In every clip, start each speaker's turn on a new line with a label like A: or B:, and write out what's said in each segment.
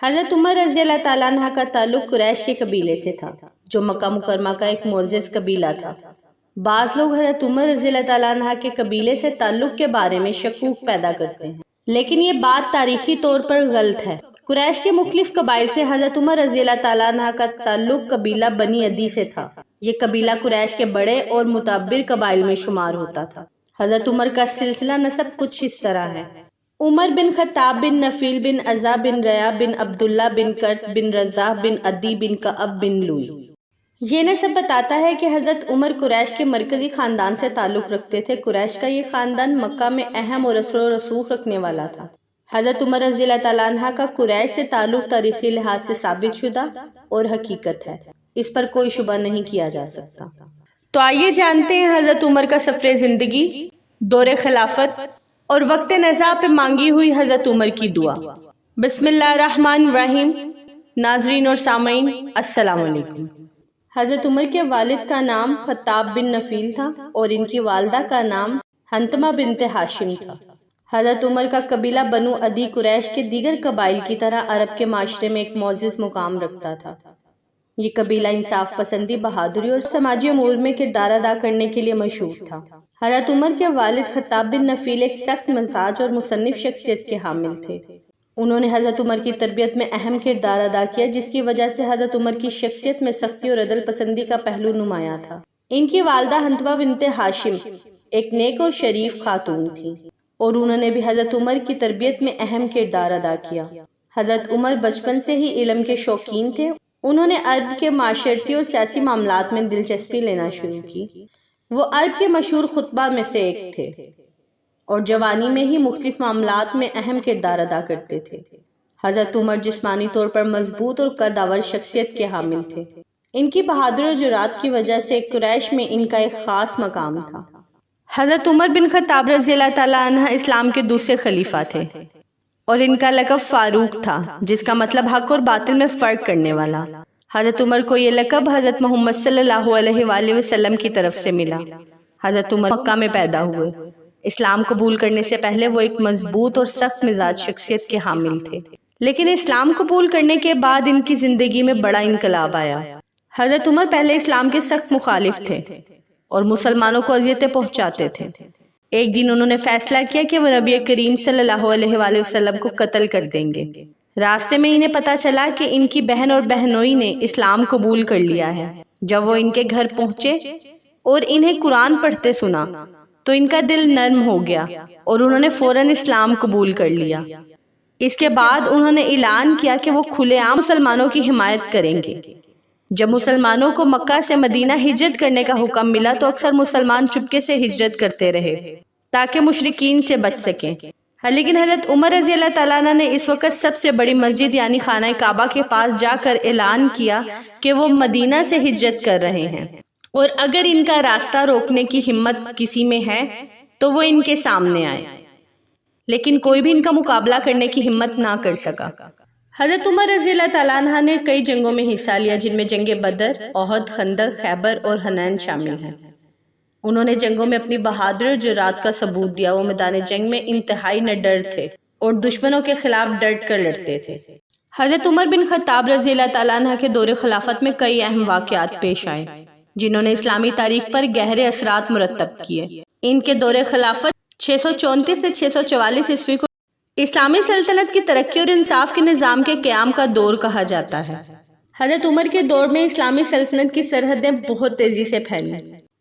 A: حضرت عمر رضی اللہ تعالیٰ عنہ کا تعلق قریش کے قبیلے سے تھا جو مکہ مکرمہ کا ایک معزز قبیلہ تھا۔ بعض لوگ حضرت عمر رضی اللہ تعالیٰ عنہ کے قبیلے سے تعلق کے بارے میں شکوک پیدا کرتے ہیں، لیکن یہ بات تاریخی طور پر غلط ہے۔ قریش کے مختلف قبائل سے حضرت عمر رضی اللہ تعالیٰ عنہ کا تعلق قبیلہ بنی عدی سے تھا۔ یہ قبیلہ قریش کے بڑے اور معتبر قبائل میں شمار ہوتا تھا۔ حضرت عمر کا سلسلہ نسب کچھ اس طرح ہے: عمر بن خطاب بن نفیل بن عزا بن ریا بن عبداللہ بن کرت بن رضا بن عدی بن کعب بن لوئی۔ یہ نسب بتاتا ہے کہ حضرت عمر قریش کے مرکزی خاندان سے تعلق رکھتے تھے۔ قریش کا یہ خاندان مکہ میں اہم اور اثر و رسوخ رکھنے والا تھا۔ حضرت عمر رضی اللہ تعالیٰ عنہ کا قریش سے تعلق تاریخی لحاظ سے ثابت شدہ اور حقیقت ہے، اس پر کوئی شبہ نہیں کیا جا سکتا۔ تو آئیے جانتے ہیں حضرت عمر کا سفر زندگی، دور خلافت اور وقت نزاع پہ مانگی ہوئی حضرت عمر کی دعا۔ بسم اللہ الرحمن الرحیم۔ ناظرین اور سامعین السلام علیکم۔ حضرت عمر کے والد کا نام خطاب بن نفیل تھا اور ان کی والدہ کا نام حنتمہ بنت ہاشم تھا۔ حضرت عمر کا قبیلہ بنو عدی قریش کے دیگر قبائل کی طرح عرب کے معاشرے میں ایک معزز مقام رکھتا تھا۔ یہ قبیلہ انصاف پسندی، بہادری اور سماجی امور میں کردار ادا کرنے کے لیے مشہور تھا۔ حضرت عمر کے والد خطاب بن نفیل ایک سخت مزاج اور مصنف شخصیت کے حامل تھے۔ انہوں نے حضرت عمر کی تربیت میں اہم کردار ادا کیا، جس کی وجہ سے حضرت عمر کی شخصیت میں سختی اور عدل پسندی کا پہلو نمایاں تھا۔ ان کی والدہ حنتمہ بنت ہاشم ایک نیک اور شریف خاتون تھی اور انہوں نے بھی حضرت عمر کی تربیت میں اہم کردار ادا کیا۔ حضرت عمر بچپن سے ہی علم کے شوقین تھے۔ انہوں نے عرب کے معاشرتی اور سیاسی معاملات میں دلچسپی لینا شروع کی۔ وہ عرب کے مشہور خطبہ میں سے ایک تھے اور جوانی میں ہی مختلف معاملات میں اہم کردار ادا کرتے تھے۔ حضرت عمر جسمانی طور پر مضبوط اور قدآور شخصیت کے حامل تھے۔ ان کی بہادری اور جرأت کی وجہ سے قریش میں ان کا ایک خاص مقام تھا۔ حضرت عمر بن خطاب رضی اللہ تعالیٰ عنہ اسلام کے دوسرے خلیفہ تھے اور ان کا لقب فاروق تھا، جس کا مطلب حق اور باطل میں فرق کرنے والا۔ حضرت عمر کو یہ لقب حضرت محمد صلی اللہ علیہ وآلہ وسلم کی طرف سے ملا۔ حضرت عمر مکہ میں پیدا ہوئے۔ اسلام قبول کرنے سے پہلے وہ ایک مضبوط اور سخت مزاج شخصیت کے حامل تھے، لیکن اسلام قبول کرنے کے بعد ان کی زندگی میں بڑا انقلاب آیا۔ حضرت عمر پہلے اسلام کے سخت مخالف تھے اور مسلمانوں کو اذیتیں پہنچاتے تھے۔ ایک دن انہوں نے فیصلہ کیا کہ وہ نبی کریم صلی اللہ علیہ وآلہ وسلم کو قتل کر دیں گے۔ راستے میں انہیں پتا چلا کہ ان کی بہن اور بہنوئی نے اسلام قبول کر لیا ہے۔ جب وہ ان کے گھر پہنچے اور انہیں قرآن پڑھتے سنا تو ان کا دل نرم ہو گیا اور انہوں نے فوراً اسلام قبول کر لیا۔ اس کے بعد انہوں نے اعلان کیا کہ وہ کھلے عام مسلمانوں کی حمایت کریں گے۔ جب مسلمانوں کو مکہ سے مدینہ ہجرت کرنے کا حکم ملا تو اکثر مسلمان چپکے سے ہجرت کرتے رہے تاکہ مشرکین سے بچ سکیں، لیکن حضرت عمر رضی اللہ تعالیٰ عنہ نے اس وقت سب سے بڑی مسجد یعنی خانہ کعبہ کے پاس جا کر اعلان کیا کہ وہ مدینہ سے ہجرت کر رہے ہیں اور اگر ان کا راستہ روکنے کی ہمت کسی میں ہے تو وہ ان کے سامنے آئے، لیکن کوئی بھی ان کا مقابلہ کرنے کی ہمت نہ کر سکا۔ حضرت عمر رضی اللہ تعالیٰ عنہ نے کئی جنگوں میں حصہ لیا، جن میں جنگ بدر، احد، خندق، خیبر اور حنین شامل ہیں۔ انہوں نے جنگوں میں اپنی بہادری اور جرأت کا ثبوت دیا۔ وہ میدان جنگ میں انتہائی نڈر تھے اور دشمنوں کے خلاف ڈٹ کر لڑتے تھے۔ حضرت عمر بن خطاب رضی اللہ تعالیٰ عنہ کے دور خلافت میں کئی اہم واقعات پیش آئے جنہوں نے اسلامی تاریخ پر گہرے اثرات مرتب کیے۔ ان کے دور خلافت 634 سے 644 عیسوی کو اسلامی سلطنت کی ترقی اور انصاف کے نظام کے قیام کا دور کہا جاتا ہے۔ حضرت عمر کے دور میں اسلامی سلطنت کی سرحدیں بہت تیزی سے پھیلیں۔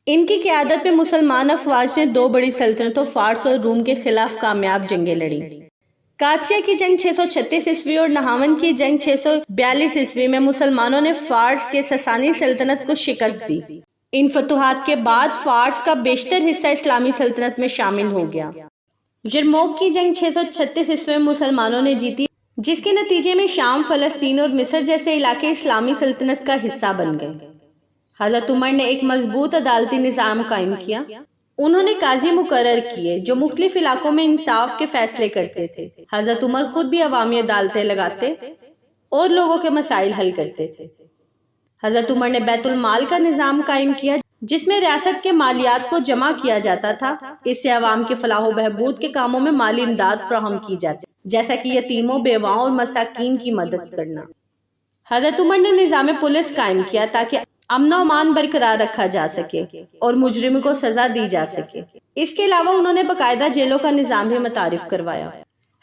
A: ان کی قیادت میں مسلمان افواج نے دو بڑی سلطنتوں فارس اور روم کے خلاف کامیاب جنگیں لڑیں۔ قادسیہ کی جنگ 636 عیسوی اور نہاون کی جنگ 642 عیسوی میں مسلمانوں نے فارس کے ساسانی سلطنت کو شکست دی۔ ان فتوحات کے بعد فارس کا بیشتر حصہ اسلامی سلطنت میں شامل ہو گیا۔ یرموک کی جنگ 636 عیسوی میں مسلمانوں نے جیتی، جس کے نتیجے میں شام، فلسطین اور مصر جیسے علاقے اسلامی سلطنت کا حصہ بن گئے۔ حضرت عمر نے ایک مضبوط عدالتی نظام قائم کیا۔ انہوں نے قاضی مقرر کیے جو مختلف علاقوں میں انصاف کے فیصلے کرتے تھے۔ حضرت عمر خود بھی عوامی عدالتیں لگاتے اور لوگوں کے مسائل حل کرتے تھے۔ حضرت عمر نے بیت المال کا نظام قائم کیا جس میں ریاست کے مالیات کو جمع کیا جاتا تھا۔ اس سے عوام کے فلاح و بہبود کے کاموں میں مالی امداد فراہم کی جاتی، جیسا کہ یتیموں، بیواؤں اور مساکین کی مدد کرنا۔ حضرت عمر نے نظام پولیس قائم کیا تاکہ امن و امان برقرار رکھا جا سکے اور مجرم کو سزا دی جا سکے۔ اس کے علاوہ انہوں نے باقاعدہ جیلوں کا نظام بھی متعارف کروایا۔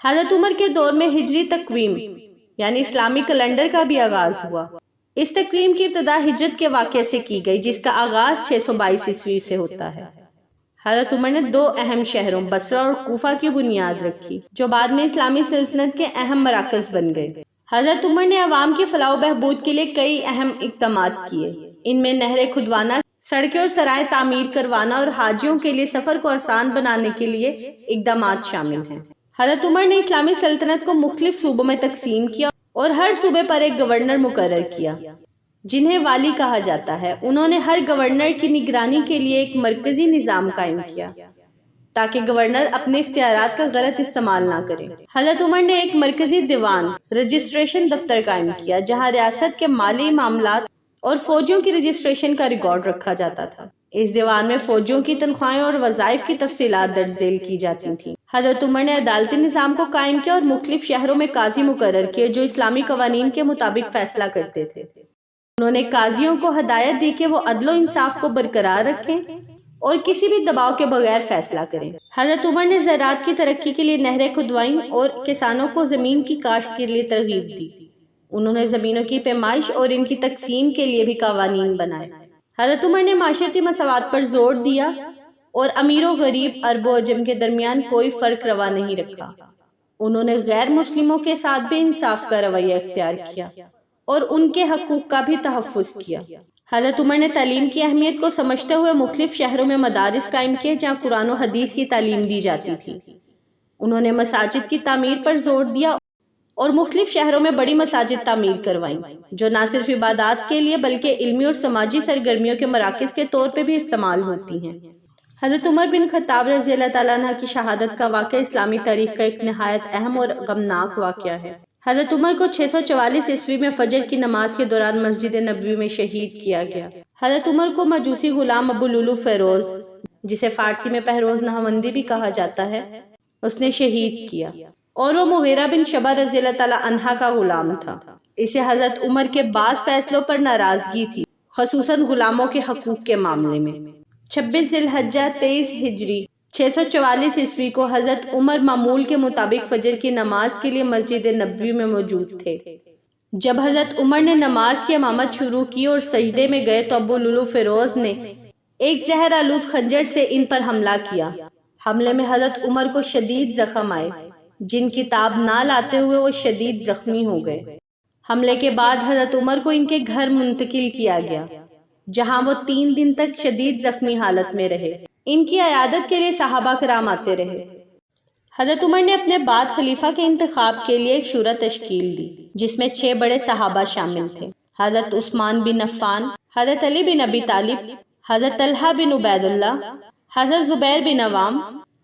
A: حضرت عمر کے دور میں ہجری تقویم یعنی اسلامی کیلنڈر کا بھی آغاز ہوا۔ اس تقویم کی ابتدا ہجرت کے واقعے سے کی گئی، جس کا آغاز 622 عیسوی سے ہوتا ہے۔ حضرت عمر نے 2 اہم شہروں بصرہ اور کوفہ کی بنیاد رکھی، جو بعد میں اسلامی سلطنت کے اہم مراکز بن گئے۔ حضرت عمر نے عوام کی فلاح و بہبود کے لیے کئی اہم اقدامات کیے۔ ان میں نہریں کھدوانا، سڑکیں اور سرائیں تعمیر کروانا اور حاجیوں کے لیے سفر کو آسان بنانے کے لیے اقدامات شامل ہیں۔ حضرت عمر نے اسلامی سلطنت کو مختلف صوبوں میں تقسیم کیا اور ہر صوبے پر ایک گورنر مقرر کیا، جنہیں والی کہا جاتا ہے۔ انہوں نے ہر گورنر کی نگرانی کے لیے ایک مرکزی نظام قائم کیا تاکہ گورنر اپنے اختیارات کا غلط استعمال نہ کرے۔ حضرت عمر نے ایک مرکزی دیوان رجسٹریشن دفتر قائم کیا، جہاں ریاست کے مالی معاملات اور فوجیوں کی رجسٹریشن کا ریکارڈ رکھا جاتا تھا۔ اس دیوان میں فوجیوں کی تنخواہیں اور وظائف کی تفصیلات درج ذیل کی جاتی تھیں۔ حضرت عمر نے عدالتی نظام کو قائم کیا اور مختلف شہروں میں قاضی مقرر کیے جو اسلامی قوانین کے مطابق فیصلہ کرتے تھے۔ انہوں نے قاضیوں کو ہدایت دی کہ وہ عدل و انصاف کو برقرار رکھیں اور کسی بھی دباؤ کے بغیر فیصلہ کریں۔ حضرت عمر نے زراعت کی ترقی کے لیے نہریں کھدوائیں اور کسانوں کو زمین کی کاشت کے لیے ترغیب دی۔ انہوں نے زمینوں کی پیمائش اور ان کی تقسیم کے لیے بھی قوانین بنائے۔ حضرت عمر نے معاشرتی مساوات پر زور دیا اور امیر و غریب، عرب و عجم کے درمیان کوئی فرق روا نہیں رکھا۔ انہوں نے غیر مسلموں کے ساتھ بھی انصاف کا رویہ اختیار کیا اور ان کے حقوق کا بھی تحفظ کیا۔ حضرت عمر نے تعلیم کی اہمیت کو سمجھتے ہوئے مختلف شہروں میں مدارس قائم کیے جہاں قرآن و حدیث کی تعلیم دی جاتی تھی۔ انہوں نے مساجد کی تعمیر پر زور دیا اور مختلف شہروں میں بڑی مساجد تعمیر کروائیں، جو نہ صرف عبادات کے لیے بلکہ علمی اور سماجی سرگرمیوں کے مراکز کے طور پہ بھی استعمال ہوتی ہیں۔ حضرت عمر بن خطاب رضی اللہ تعالیٰ عنہ کی شہادت کا واقعہ اسلامی تاریخ کا ایک نہایت اہم اور غمناک واقعہ ہے۔ حضرت عمر کو 644 عیسوی میں فجر کی نماز کے دوران مسجد نبوی میں شہید کیا گیا۔ حضرت عمر کو مجوسی غلام ابو لولو فیروز، جسے فارسی میں پہروز نہاوندی بھی کہا جاتا ہے، اس نے شہید کیا، اور وہ مغیرہ بن شبہ رضی اللہ تعالیٰ عنہ کا غلام تھا۔ اسے حضرت عمر کے بعض فیصلوں پر ناراضگی تھی، خصوصاً غلاموں کے حقوق کے معاملے میں۔ 26 ذی الحجہ 23 ہجری 644 عیسوی کو حضرت عمر معمول کے مطابق فجر کی نماز کے لیے مسجد نبوی میں موجود تھے۔ جب حضرت عمر نے نماز کی امامت شروع کی اور سجدے میں گئے تو ابو لولو فیروز نے ایک زہر آلود خنجر سے ان پر حملہ کیا۔ حملے میں حضرت عمر کو شدید زخم آئے، جن کی تاب نہ لاتے ہوئے وہ شدید زخمی ہو گئے۔ حملے کے بعد حضرت عمر کو ان کے گھر منتقل کیا گیا، جہاں وہ 3 دن تک شدید زخمی حالت میں رہے۔ ان کی عیادت کے لیے صحابہ کرام آتے رہے۔ حضرت عمر نے اپنے بعد خلیفہ کے انتخاب کے لیے ایک شورا تشکیل دی، جس میں 6 بڑے صحابہ شامل تھے: حضرت عثمان بن عفان، حضرت علی بن ابی طالب، حضرت طلحہ بن عبید اللہ، حضرت زبیر بن عوام،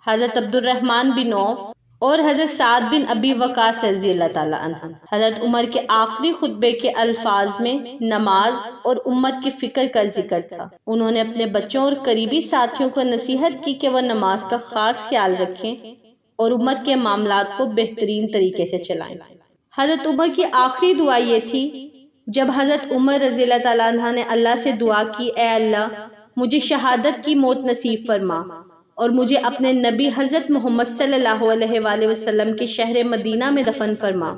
A: حضرت عبد الرحمن بن عوف اور حضرت سعد بن ابی وقاص رضی اللہ تعالیٰ عنہ۔ حضرت عمر کے آخری خطبے کے الفاظ میں نماز اور امت کی فکر کا ذکر تھا۔ انہوں نے اپنے بچوں اور قریبی ساتھیوں کو نصیحت کی کہ وہ نماز کا خاص خیال رکھیں اور امت کے معاملات کو بہترین طریقے سے چلائیں۔ حضرت عمر کی آخری دعا یہ تھی جب حضرت عمر رضی اللہ تعالیٰ عنہ نے اللہ سے دعا کی: اے اللہ، مجھے شہادت کی موت نصیب فرما اور مجھے اپنے نبی حضرت محمد صلی اللہ علیہ وآلہ وسلم کے شہر مدینہ میں دفن فرما۔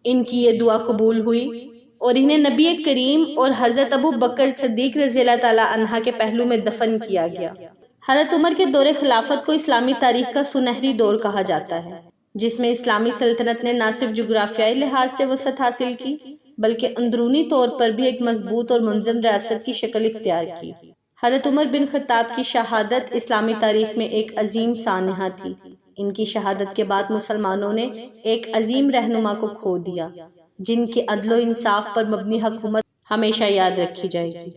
A: ان کی یہ دعا قبول ہوئی اور انہیں نبی کریم اور حضرت ابو بکر صدیق رضی اللہ تعالیٰ عنہ کے پہلو میں دفن کیا گیا۔ حضرت عمر کے دور خلافت کو اسلامی تاریخ کا سنہری دور کہا جاتا ہے، جس میں اسلامی سلطنت نے نہ صرف جغرافیائی لحاظ سے وسعت حاصل کی بلکہ اندرونی طور پر بھی ایک مضبوط اور منظم ریاست کی شکل اختیار کی۔ حضرت عمر بن خطاب کی شہادت اسلامی تاریخ میں ایک عظیم سانحہ تھی۔ ان کی شہادت کے بعد مسلمانوں نے ایک عظیم رہنما کو کھو دیا، جن کی عدل و انصاف پر مبنی حکومت ہمیشہ یاد رکھی جائے گی۔